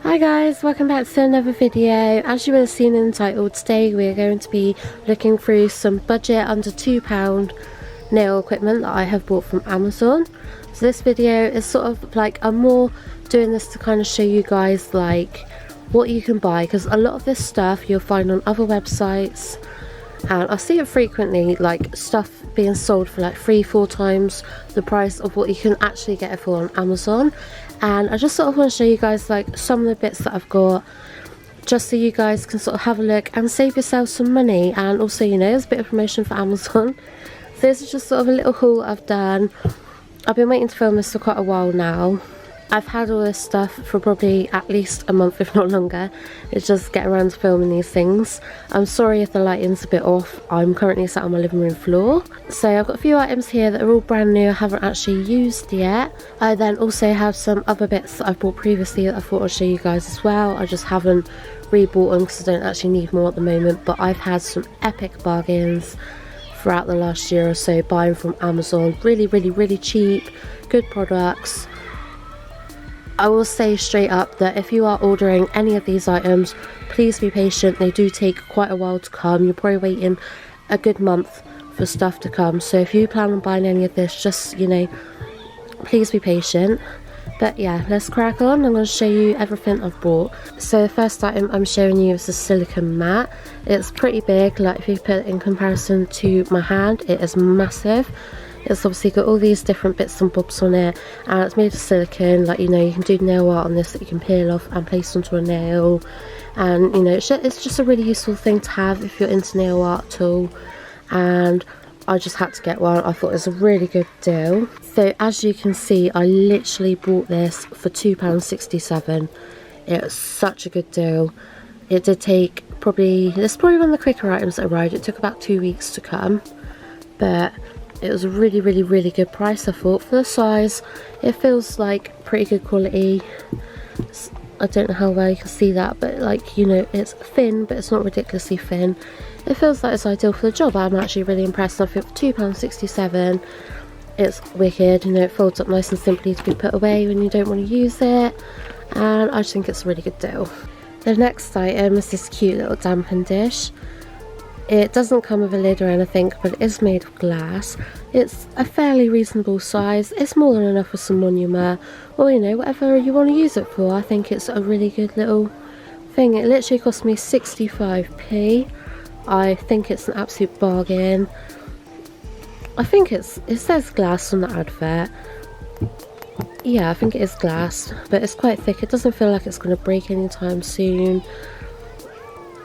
Hi guys, welcome back to another video. As you would have seen in the title, today we're going to be looking through some budget under £2 nail equipment that I have bought from Amazon. So this video is sort of like, I'm more doing this to kind of show you guys like what you can buy, because a lot of this stuff you'll find on other websites, and I see it frequently, like stuff being sold for like 3-4 times the price of what you can actually get it for on Amazon. And I just sort of want to show you guys like some of the bits that I've got, just so you guys can sort of have a look and save yourself some money. And also, you know, there's a bit of promotion for Amazon. So this is just sort of a little haul I've done. I've been waiting to film this for quite a while now. I've had all this stuff for probably at least a month, if not longer. It's just getting around to filming these things. I'm sorry if the lighting's a bit off. I'm currently sat on my living room floor. So I've got a few items here that are all brand new, I haven't actually used yet. I then also have some other bits that I've bought previously that I thought I'd show you guys as well. I just haven't rebought them because I don't actually need more at the moment. But I've had some epic bargains throughout the last year or so, buying from Amazon. Really cheap, good products. I will say straight up that if you are ordering any of these items, please be patient. They do take quite a while to come. You're probably waiting a good month for stuff to come. So if you plan on buying any of this, just, you know, please be patient. But yeah, let's crack on. I'm going to show you everything I've bought. So the first item I'm showing you is a silicone mat. It's pretty big, like if you put it in comparison to my hand, it is massive. It's obviously got all these different bits and bobs on it, and it's made of silicone. Like, you know, you can do nail art on this that you can peel off and place onto a nail. And, you know, it's just a really useful thing to have if you're into nail art at all. And I just had to get one. I thought it was a really good deal. So as you can see, I literally bought this for £2.67. It was such a good deal. It did take this is probably one of the quicker items that arrived. It took about 2 weeks to come, but it was a really good price, I thought. For the size, it feels like pretty good quality. I don't know how well you can see that, but like, you know, it's thin, but it's not ridiculously thin. It feels like it's ideal for the job. I'm actually really impressed. I think for £2.67, it's wicked. You know, it folds up nice and simply to be put away when you don't want to use it, and I just think it's a really good deal. The next item is this cute little dampen dish. It doesn't come with a lid or anything, but it is made of glass. It's a fairly reasonable size. It's more than enough for some monument, or, you know, whatever you want to use it for. I think it's a really good little thing. It literally cost me 65p. I think it's an absolute bargain. I think it says glass on the advert. Yeah, I think it is glass, but it's quite thick. It doesn't feel like it's going to break anytime soon.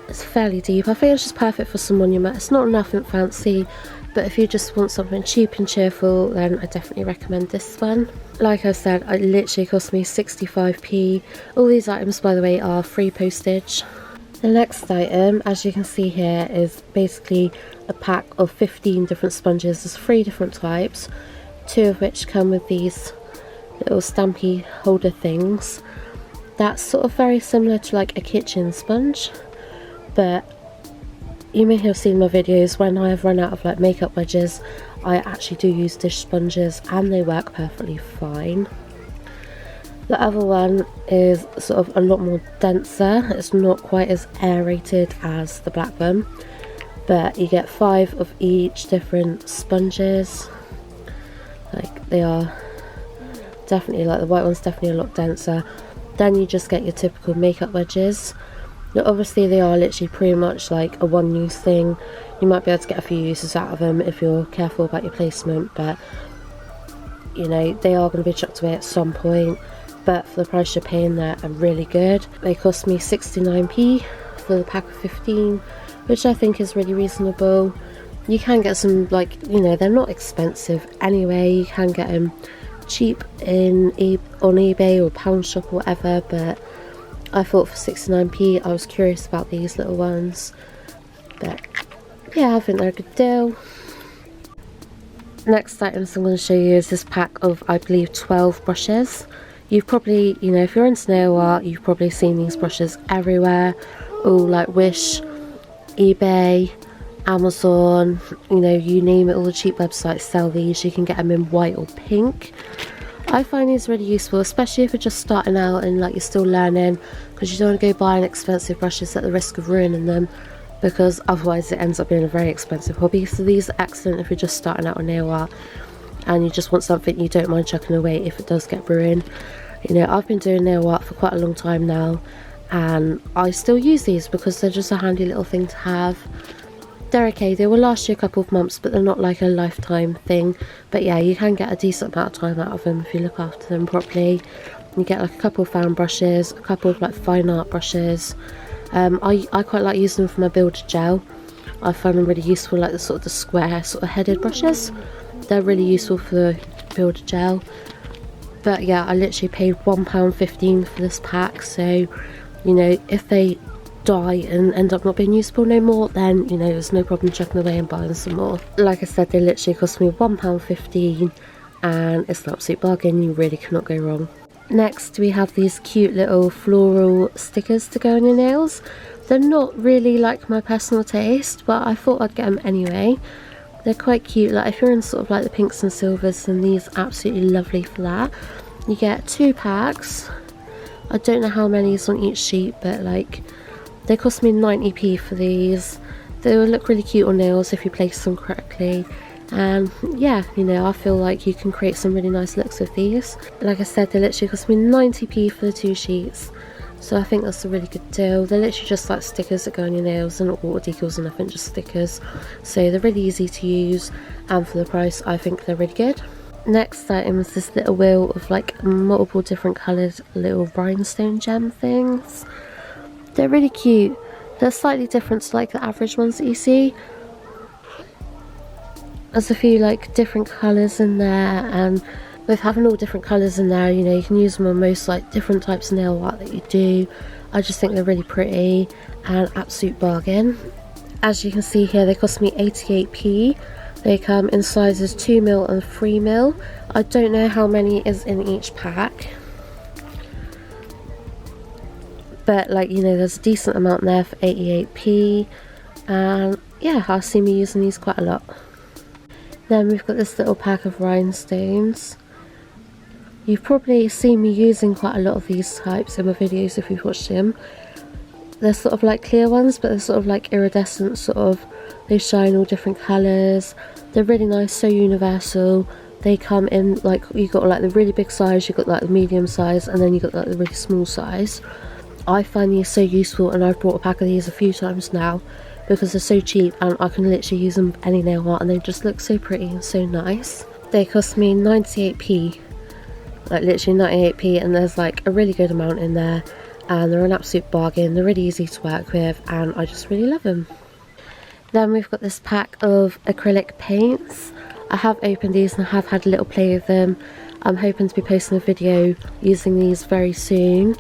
It's fairly deep. I think it's just perfect for some monument. It's not nothing fancy, but if you just want something cheap and cheerful, then I definitely recommend this one. Like I said, it literally cost me 65p. All these items, by the way, are free postage. The next item, as you can see here, is basically a pack of 15 different sponges. There's 3 different types, 2 of which come with these little stampy holder things. That's sort of very similar to like a kitchen sponge. But you may have seen my videos when I have run out of like makeup wedges, I actually do use dish sponges and they work perfectly fine. The other one is sort of a lot more denser. It's not quite as aerated as the black one, but you get 5 of each different sponges. Like, they are definitely, like the white one's definitely a lot denser. Then you just get your typical makeup wedges. Now, obviously they are literally pretty much like a one-use thing. You might be able to get a few uses out of them if you're careful about your placement, but you know, they are going to be chucked away at some point. But for the price you're paying, they're really good. They cost me 69p for the pack of 15, which I think is really reasonable. You can get some, like, you know, they're not expensive anyway. You can get them cheap on eBay or Pound Shop or whatever, but I thought for 69p, I was curious about these little ones. But yeah, I think they're a good deal. Next items I'm going to show you is this pack of, I believe, 12 brushes. You've probably, you know, if you're into nail art, you've probably seen these brushes everywhere. All like Wish, eBay, Amazon, you know, you name it, all the cheap websites sell these. You can get them in white or pink. I find these really useful, especially if you're just starting out and like you're still learning, because you don't want to go buying expensive brushes at the risk of ruining them, because otherwise it ends up being a very expensive hobby. So these are excellent if you're just starting out on nail art and you just want something you don't mind chucking away if it does get ruined. You know, I've been doing nail art for quite a long time now, and I still use these because they're just a handy little thing to have. They're okay, they will last you a couple of months, but they're not like a lifetime thing. But yeah, you can get a decent amount of time out of them if you look after them properly. You get like a couple of found brushes, a couple of like fine art brushes. I quite like using them for my builder gel. I find them really useful, like the sort of the square sort of headed brushes. They're really useful for the builder gel. But yeah, I literally paid £1.15 for this pack, so you know, if they die and end up not being useful no more, then you know, there's no problem chucking away and buying some more. Like I said, they literally cost me £1.15 and it's an absolute bargain. You really cannot go wrong. Next we have these cute little floral stickers to go on your nails. They're not really like my personal taste, but I thought I'd get them anyway. They're quite cute. Like if you're in sort of like the pinks and silvers, then these are absolutely lovely for that. You get 2 packs. I don't know how many is on each sheet, but like they cost me 90p for these. They will look really cute on nails if you place them correctly. And yeah, you know, I feel like you can create some really nice looks with these. Like I said, they literally cost me 90p for the 2 sheets. So I think that's a really good deal. They're literally just like stickers that go on your nails. They're not water decals or nothing, just stickers. So they're really easy to use, and for the price I think they're really good. Next item is this little wheel of like multiple different coloured little rhinestone gem things. They're really cute. They're slightly different to like the average ones that you see. There's a few like different colours in there, and with having all different colours in there, you know, you can use them on most like different types of nail art that you do. I just think they're really pretty and absolute bargain. As you can see here, they cost me 88p. They come in sizes 2mm and 3mm. I don't know how many is in each pack, but like, you know, there's a decent amount there for 88p, and yeah, I see me using these quite a lot. Then we've got this little pack of rhinestones. You've probably seen me using quite a lot of these types in my videos if you've watched them. They're sort of like clear ones, but they're sort of like iridescent, sort of, they shine all different colours. They're really nice, so universal. They come in like, you got like the really big size, you got like the medium size, and then you got like the really small size. I find these so useful, and I've bought a pack of these a few times now because they're so cheap and I can literally use them for any nail art, and they just look so pretty and so nice. They cost me 98p, like literally 98p, and there's like a really good amount in there, and they're an absolute bargain. They're really easy to work with, and I just really love them. Then we've got this pack of acrylic paints. I have opened these and I have had a little play with them. I'm hoping to be posting a video using these very soon.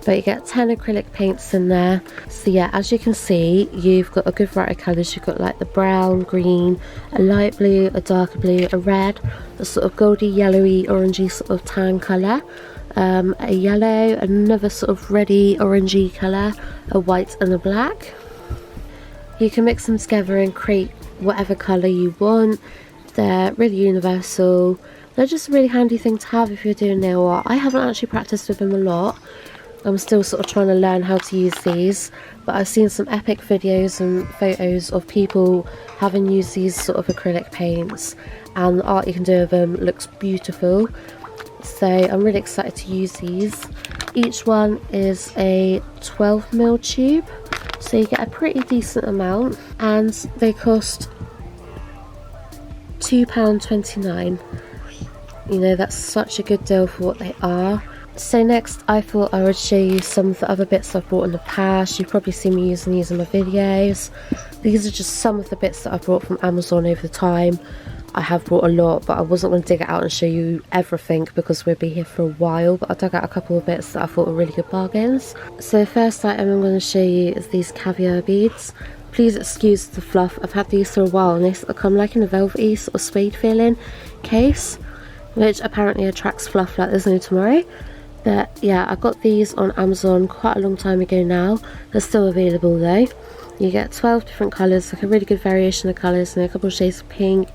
But you get 10 acrylic paints in there. So yeah, as you can see, you've got a good variety of colours. You've got like the brown, green, a light blue, a darker blue, a red, a sort of goldy, yellowy, orangey sort of tan colour, a yellow, another sort of reddy, orangey colour, a white and a black. You can mix them together and create whatever colour you want. They're really universal. They're just a really handy thing to have if you're doing nail art. I haven't actually practiced with them a lot. I'm still sort of trying to learn how to use these, but I've seen some epic videos and photos of people having used these sort of acrylic paints, and the art you can do with them looks beautiful. So I'm really excited to use these. Each one is a 12mm tube, so you get a pretty decent amount, and they cost £2.29. You know, that's such a good deal for what they are. So next I thought I would show you some of the other bits I've bought in the past. You've probably seen me using these in my videos. These are just some of the bits that I've brought from Amazon over the time. I have brought a lot, but I wasn't going to dig it out and show you everything because we'll be here for a while. But I dug out a couple of bits that I thought were really good bargains. So the first item I'm going to show you is these caviar beads. Please excuse the fluff. I've had these for a while, and they sort of come like in a velvety sort of suede feeling case, which apparently attracts fluff like there's no tomorrow. But yeah, I got these on Amazon quite a long time ago now. They're still available though. You get 12 different colours, like a really good variation of colours, and a couple of shades of pink,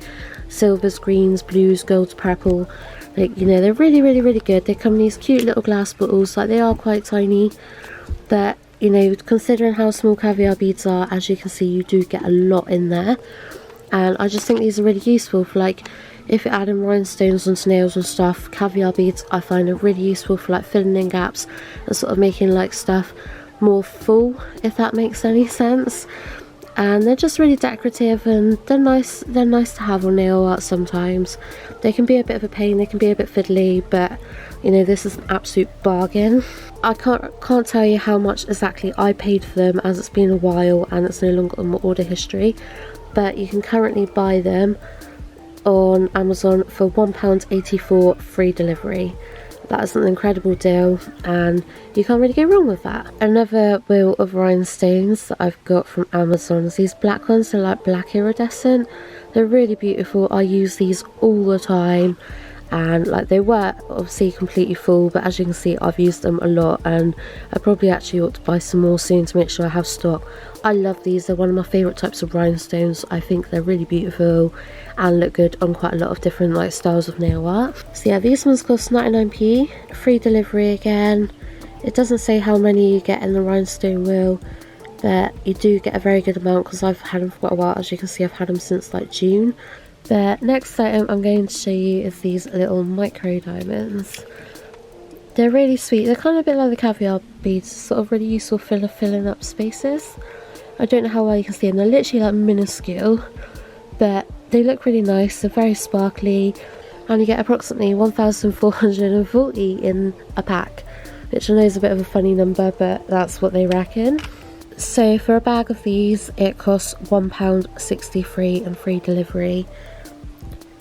silvers, greens, blues, golds, purple. Like, you know, they're really, really, really good. They come in these cute little glass bottles, like they are quite tiny, but you know, considering how small caviar beads are, as you can see, you do get a lot in there. And I just think these are really useful for, like, if you're adding rhinestones onto nails and stuff. Caviar beads I find are really useful for like filling in gaps and sort of making like stuff more full, if that makes any sense. And they're just really decorative, and they're nice to have on nail art. Sometimes they can be a bit of a pain, they can be a bit fiddly, but you know, this is an absolute bargain. I can't tell you how much exactly I paid for them, as it's been a while and it's no longer on my order history, but you can currently buy them on Amazon for £1.84 free delivery. That is an incredible deal, and you can't really go wrong with that. Another wheel of rhinestones that I've got from Amazon is these black ones. They're like black iridescent. They're really beautiful. I use these all the time, and like, they were obviously completely full, but as you can see, I've used them a lot, and I probably actually ought to buy some more soon to make sure I have stock. I love these. They're one of my favourite types of rhinestones. I think they're really beautiful and look good on quite a lot of different like styles of nail art. So yeah, these ones cost 99p, free delivery again. It doesn't say how many you get in the rhinestone wheel, but you do get a very good amount, because I've had them for quite a while. As you can see, I've had them since like June. The next item I'm going to show you is these little micro diamonds. They're really sweet. They're kind of a bit like the caviar beads, sort of really useful for filling up spaces. I don't know how well you can see them. They're literally like minuscule, but they look really nice. They're very sparkly, and you get approximately 1,440 in a pack, which I know is a bit of a funny number, but that's what they reckon. So for a bag of these, it costs £1.63 and free delivery.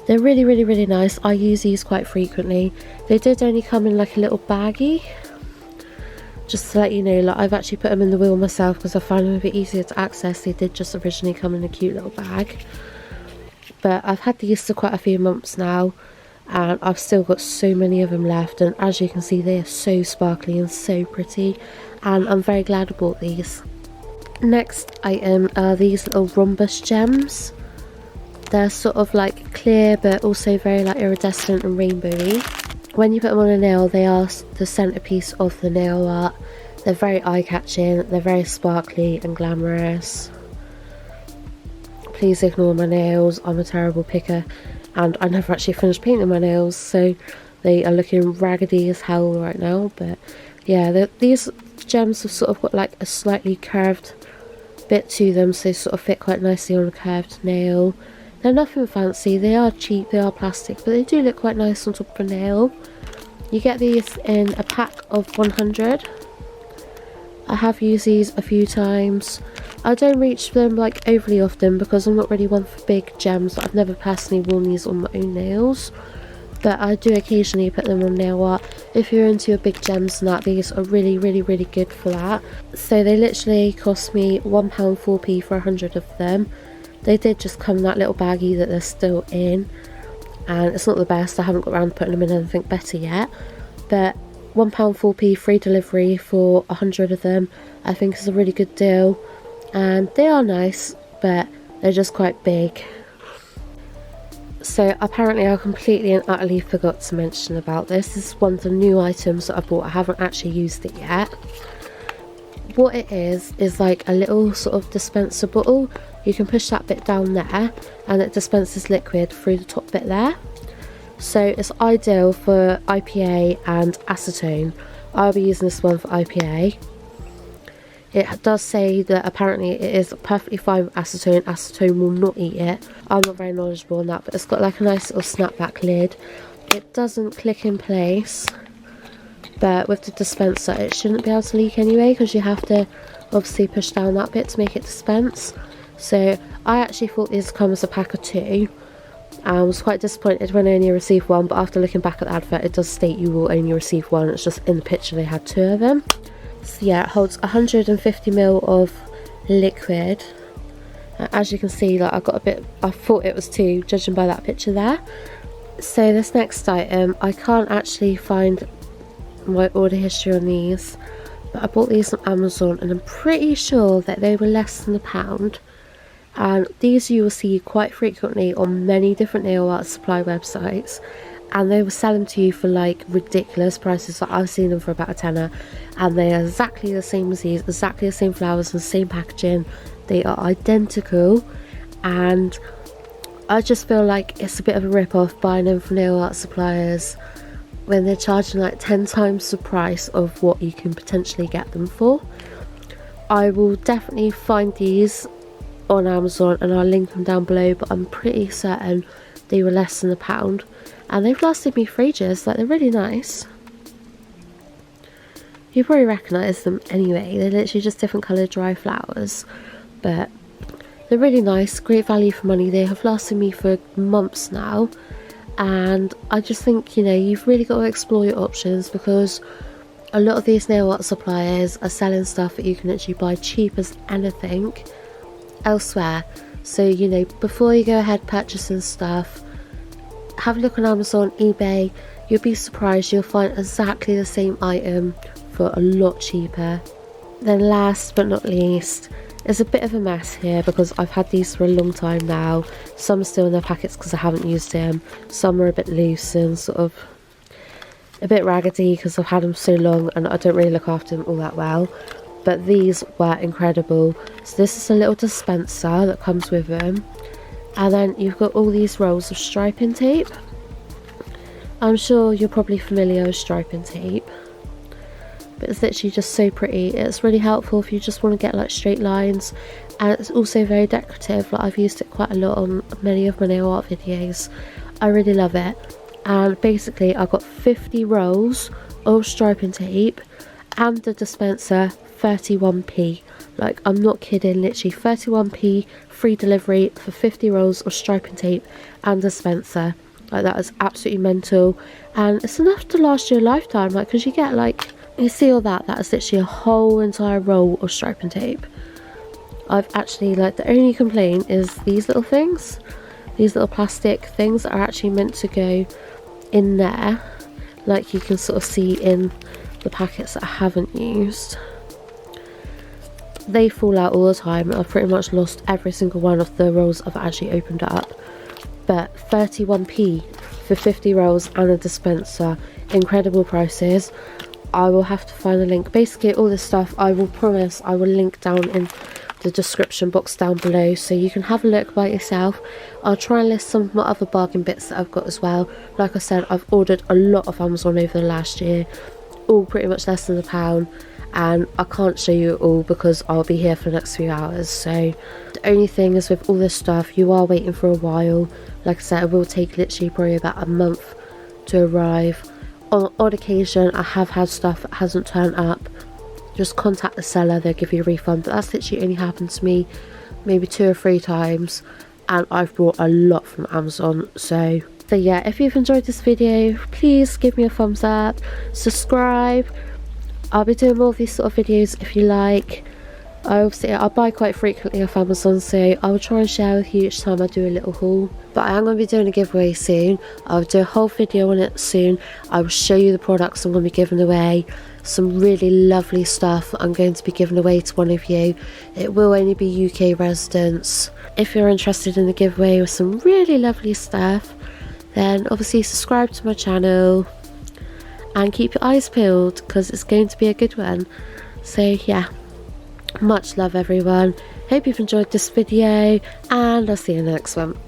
They're really, really, really nice. I use these quite frequently. They did only come in like a little baggie. Just to let you know, like, I've actually put them in the wheel myself because I find them a bit easier to access. They did just originally come in a cute little bag. But I've had these for quite a few months now, and I've still got so many of them left. And as you can see, they are so sparkly and so pretty. And I'm very glad I bought these. Next item are these little rhombus gems. They're sort of like clear, but also very like iridescent and rainbowy. When you put them on a nail, they are the centerpiece of the nail art. They're very eye-catching, they're very sparkly and glamorous. Please ignore my nails, I'm a terrible picker, and I never actually finished painting my nails, so they are looking raggedy as hell right now. But yeah, these gems have sort of got like a slightly curved bit to them, so they sort of fit quite nicely on a curved nail. They're nothing fancy, they are cheap, they are plastic, but they do look quite nice on top of a nail. You get these in a pack of 100. I have used these a few times. I don't reach them like overly often because I'm not really one for big gems. I've never personally worn these on my own nails, but I do occasionally put them on nail art. If you're into your big gems and that, these are really, really, really good for that. So they literally cost me £1.04 for 100 of them. They did just come in that little baggie that they're still in, and it's not the best. I haven't got around to putting them in anything better yet, but £1.04 free delivery for 100 of them I think is a really good deal. And they are nice, but they're just quite big. So apparently I completely and utterly forgot to mention about this. This is one of the new items that I bought. I haven't actually used it yet. What it is like a little sort of dispenser bottle. You can push that bit down there and it dispenses liquid through the top bit there. So it's ideal for IPA and acetone. I'll be using this one for IPA. It does say that apparently it is perfectly fine with acetone. Acetone will not eat it. I'm not very knowledgeable on that, but it's got like a nice little snapback lid. It doesn't click in place, but with the dispenser it shouldn't be able to leak anyway, because you have to obviously push down that bit to make it dispense. So I actually thought these come as a pack of 2. I was quite disappointed when I only received 1, but after looking back at the advert, it does state you will only receive 1. It's just in the picture they had 2 of them. So yeah, it holds 150ml of liquid. As you can see, like, I thought it was 2, judging by that picture there. So this next item, I can't actually find my order history on these, but I bought these on Amazon and I'm pretty sure that they were less than £1. And these you will see quite frequently on many different nail art supply websites, and they will sell them to you for like ridiculous prices. Like I've seen them for about a tenner, and they are exactly the same as these, exactly the same flowers and same packaging. They are identical, and I just feel like it's a bit of a rip-off buying them from nail art suppliers when they're charging like 10 times the price of what you can potentially get them for. I will definitely find these on Amazon and I'll link them down below, but I'm pretty certain they were less than £1, and they've lasted me for ages. Like, they're really nice. You probably recognise them anyway, they're literally just different coloured dry flowers, but they're really nice, great value for money. They have lasted me for months now, and I just think, you know, you've really got to explore your options, because a lot of these nail art suppliers are selling stuff that you can actually buy cheap as anything elsewhere. So, you know, before you go ahead purchasing stuff, have a look on Amazon, eBay. You'll be surprised, you'll find exactly the same item for a lot cheaper. Then last but not least, it's a bit of a mess here because I've had these for a long time now. Some are still in their packets because I haven't used them, some are a bit loose and sort of a bit raggedy because I've had them so long and I don't really look after them all that well. But these were incredible. So this is a little dispenser that comes with them, and then you've got all these rolls of striping tape. I'm sure you're probably familiar with striping tape, but it's literally just so pretty. It's really helpful if you just want to get like straight lines, and it's also very decorative. Like, I've used it quite a lot on many of my nail art videos. I really love it. And basically I got 50 rolls of striping tape and the dispenser, 31p. Like, I'm not kidding, literally 31p free delivery for 50 rolls of striping tape and dispenser. Like, that is absolutely mental, and it's enough to last you a lifetime. Like, because you get like, you see all that, that is literally a whole entire roll of striping tape. I've actually, like, the only complaint is these little things, these little plastic things that are actually meant to go in there, like you can sort of see in the packets that I haven't used. They fall out all the time. I've pretty much lost every single one of the rolls I've actually opened up. But 31p for 50 rolls and a dispenser, incredible prices. I will have to find a link. Basically all this stuff I will promise I will link down in the description box down below, so you can have a look by yourself. I'll try and list some of my other bargain bits that I've got as well. Like I said, I've ordered a lot of Amazon over the last year, all pretty much less than £1, and I can't show you it all because I'll be here for the next few hours. So the only thing is, with all this stuff, you are waiting for a while. Like I said, it will take literally probably about a month to arrive. On odd occasion I have had stuff that hasn't turned up. Just contact the seller, they'll give you a refund, but that's literally only happened to me maybe 2 or 3 times, and I've bought a lot from Amazon. So yeah, if you've enjoyed this video, please give me a thumbs up, subscribe. I'll be doing more of these sort of videos if you like. I buy quite frequently off Amazon, so I'll try and share with you each time I do a little haul. But I am going to be doing a giveaway soon. I'll do a whole video on it soon. I will show you the products I'm going to be giving away. Some really lovely stuff I'm going to be giving away to one of you. It will only be UK residents. If you're interested in the giveaway with some really lovely stuff, then obviously subscribe to my channel and keep your eyes peeled because it's going to be a good one. So yeah, much love everyone. Hope you've enjoyed this video, and I'll see you in the next one.